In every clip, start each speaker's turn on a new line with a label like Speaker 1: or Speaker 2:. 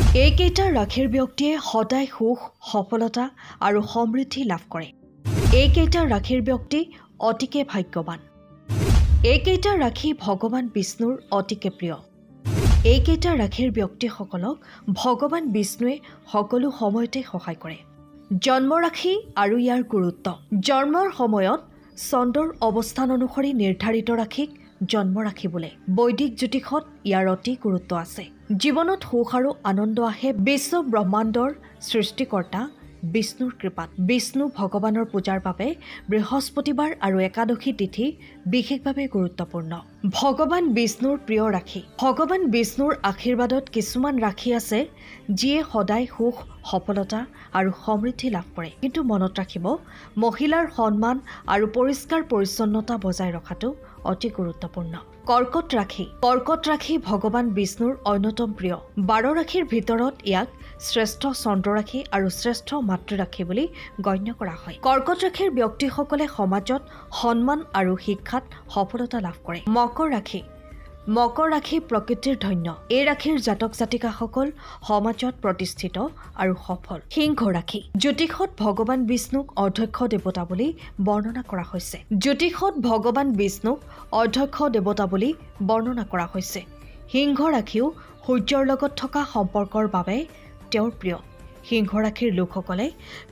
Speaker 1: এইকেইটা ৰাশিৰ ব্যক্তিয়ে সদায় সুখ, সফলতা আৰু সমৃদ্ধি লাভ কৰে। এইকেইটা ৰাশিৰ ব্যক্তি অতিকে ভাগ্যৱান। এইকেইটা ৰাশি ভগৱান বিষ্ণুৰ অতিকে প্ৰিয়। এইকেইটা ৰাশিৰ ব্যক্তিসকলক ভগৱান বিষ্ণুৱে সকলো সময়তে সহায় কৰে। জন্ম ৰাশি আৰু ইয়াৰ গুৰুত্ব। জন্মৰ সময়ত চন্দ্ৰৰ অৱস্থান অনুসৰি নিৰ্ধাৰিত ৰাশিক জন্ম ৰাশি বোলে। বৈদিক জ্যোতিষত ইয়াৰ অতি গুৰুত্ব আছে। জীৱনত সুখ আৰু আনন্দ আহে বিশ্ব ব্ৰহ্মাণ্ডৰ সৃষ্টিকৰ্তা বিষ্ণুৰ কৃপাত। বিষ্ণু ভগৱানৰ পূজাৰ বাবে বৃহস্পতিবাৰ আৰু একাদশী তিথি বিশেষভাৱে গুৰুত্বপূৰ্ণ। ভগৱান বিষ্ণুৰ প্ৰিয় ৰাশি। ভগৱান বিষ্ণুৰ আশীৰ্বাদত কিছুমান ৰাশি আছে যিয়ে সদায় সুখ, সফলতা আৰু সমৃদ্ধি লাভ কৰে। কিন্তু মনত ৰাখিব, মহিলাৰ সন্মান আৰু পৰিষ্কাৰ পৰিচ্ছন্নতা বজাই ৰখাটো অতি গুৰুত্বপূৰ্ণ। কৰ্কট ৰাশি। কৰ্কট ৰাশি ভগৱান বিষ্ণুৰ অন্যতম প্ৰিয়। 12 ৰাশিৰ ভিতৰত ইয়াক শ্ৰেষ্ঠ চন্দ্ৰ ৰাশি আৰু শ্ৰেষ্ঠ মাতৃ ৰাশি বুলি গণ্য কৰা হয়। কৰ্কট ৰাশিৰ ব্যক্তিসকলে সমাজত সন্মান আৰু শিক্ষাত সফলতা লাভ কৰে। মকৰ ৰাশি। মকৰ ৰাশি প্ৰকৃতিৰ ধন্য। এই ৰাশিৰ জাতক জাতিকাসকল সমাজত প্ৰতিষ্ঠিত আৰু সফল। সিংহ ৰাশি। জ্যোতিষত ভগৱান বিষ্ণুক অধ্যক্ষ দেৱতা বুলি বৰ্ণনা কৰা হৈছে। জ্যোতিষত ভগৱান বিষ্ণুক অধ্যক্ষ দেৱতা বুলি বৰ্ণনা কৰা হৈছে। সিংহ ৰাশিও সূৰ্যৰ লগত থকা সম্পৰ্কৰ বাবে তেওঁৰ প্ৰিয়। সিংহ ৰাশিৰ লোকসকলে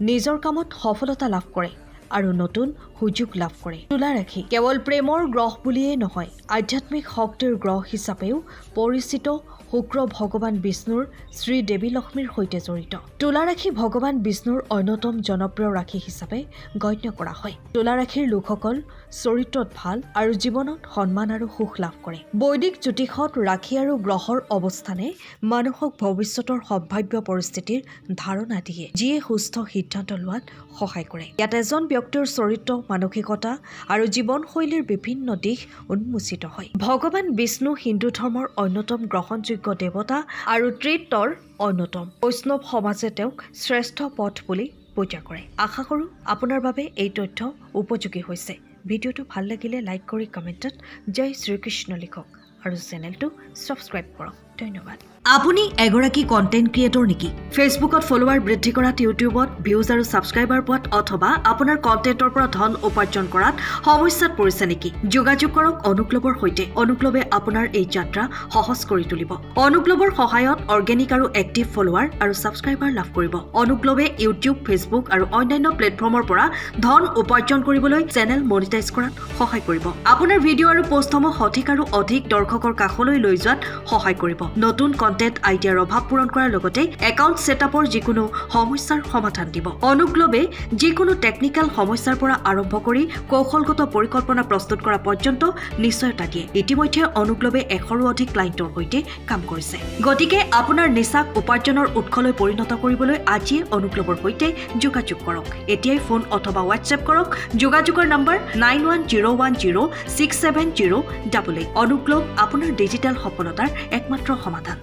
Speaker 1: নিজৰ কামত সফলতা লাভ কৰে আৰু নতুন সুযোগ লাভ কৰে। তুলা ৰাশি। কেৱল প্ৰেমৰ গ্ৰহ বুলিয়েই নহয়, আধ্যাত্মিক শক্তিৰ গ্ৰহ হিচাপেও পৰিচিত শুক্ৰ ভগৱান বিষ্ণুৰ শ্ৰী দেৱী লক্ষ্মীৰ সৈতে জড়িত। তুলা ৰাশি ভগৱান বিষ্ণুৰ অন্যতম জনপ্ৰিয় ৰাশি হিচাপে গণ্য কৰা হয়। তুলা ৰাশিৰ লোকসকল চৰিত্ৰত ভাল আৰু জীৱনত সন্মান আৰু সুখ লাভ কৰে। বৈদিক জ্যোতিষত ৰাশি আৰু গ্ৰহৰ অৱস্থানে মানুহক ভৱিষ্যতৰ সম্ভাৱ্য পৰিস্থিতিৰ ধাৰণা দিয়ে, যিয়ে সুস্থ সিদ্ধান্ত লোৱাত সহায় কৰে। ইয়াত এজন ব্যক্তিৰ চৰিত্ৰ, মানসিকতা আৰু জীৱনশৈলীৰ বিভিন্ন দিশ উন্মোচিত হয়। ভগৱান বিষ্ণু হিন্দু ধৰ্মৰ অন্যতম গ্ৰহণযোগ্য দেৱতা আৰু ত্ৰিত্বৰ অন্যতম। বৈষ্ণৱ সমাজে তেওঁক শ্ৰেষ্ঠ পথ বুলি পূজা কৰে। আশা কৰোঁ আপোনাৰ বাবে এই তথ্য উপযোগী হৈছে। ভিডিঅ'টো ভাল লাগিলে লাইক কৰি কমেণ্টত জয় শ্ৰীকৃষ্ণ লিখক আৰু চেনেলটো ছাবস্ক্ৰাইব কৰক। ধন্যবাদ। আপুনি এগৰাকী কণ্টেণ্ট ক্ৰিয়েটৰ নেকি? ফেচবুকত ফলোৱাৰ বৃদ্ধি কৰাত, ইউটিউবত ভিউজ আৰু ছাবস্ক্ৰাইবাৰ পোৱাত অথবা আপোনাৰ কণ্টেণ্টৰ পৰা ধন উপাৰ্জন কৰাত সমস্যাত পৰিছে নেকি? যোগাযোগ কৰক অনুক্লৱৰ সৈতে। অনুক্লৱে আপোনাৰ এই যাত্ৰা সহজ কৰি তুলিব। অনুক্লৱৰ সহায়ত অৰ্গেনিক আৰু এক্টিভ ফলোৱাৰ আৰু ছাবস্ক্ৰাইবাৰ লাভ কৰিব। অনুক্লৱে ইউটিউব, ফেচবুক আৰু অন্যান্য প্লেটফৰ্মৰ পৰা ধন উপাৰ্জন কৰিবলৈ চেনেল মনিটাইজ কৰাত সহায় কৰিব। আপোনাৰ ভিডিঅ' আৰু পোষ্টসমূহ সঠিক আৰু অধিক দৰ্শকৰ কাষলৈ লৈ যোৱাত সহায় কৰিব। নতুন কণ্টেণ্ট আইডিয়াৰ অভাৱ পূৰণ কৰাৰ লগতে একাউণ্ট ছেটআপৰ যিকোনো সমস্যাৰ সমাধান দিব। অনুক্লৱে যিকোনো টেকনিকেল সমস্যাৰ পৰা আৰম্ভ কৰি কৌশলগত পৰিকল্পনা প্ৰস্তুত কৰা পৰ্যন্ত নিশ্চয়তা দিয়ে। ইতিমধ্যে অনুক্লৱে 100ৰো অধিক ক্লায়েণ্টৰ সৈতে কাম কৰিছে। গতিকে আপোনাৰ নিচাক উপাৰ্জনৰ উৎসলৈ পৰিণত কৰিবলৈ আজিয়ে অনুক্লৱৰ সৈতে যোগাযোগ কৰক। এতিয়াই ফোন অথবা হোৱাটছএপ কৰক। যোগাযোগৰ নম্বৰ 9101067088। অনুক্লৱ আপোনাৰ ডিজিটেল সফলতাৰ একমাত্ৰ সমাধান।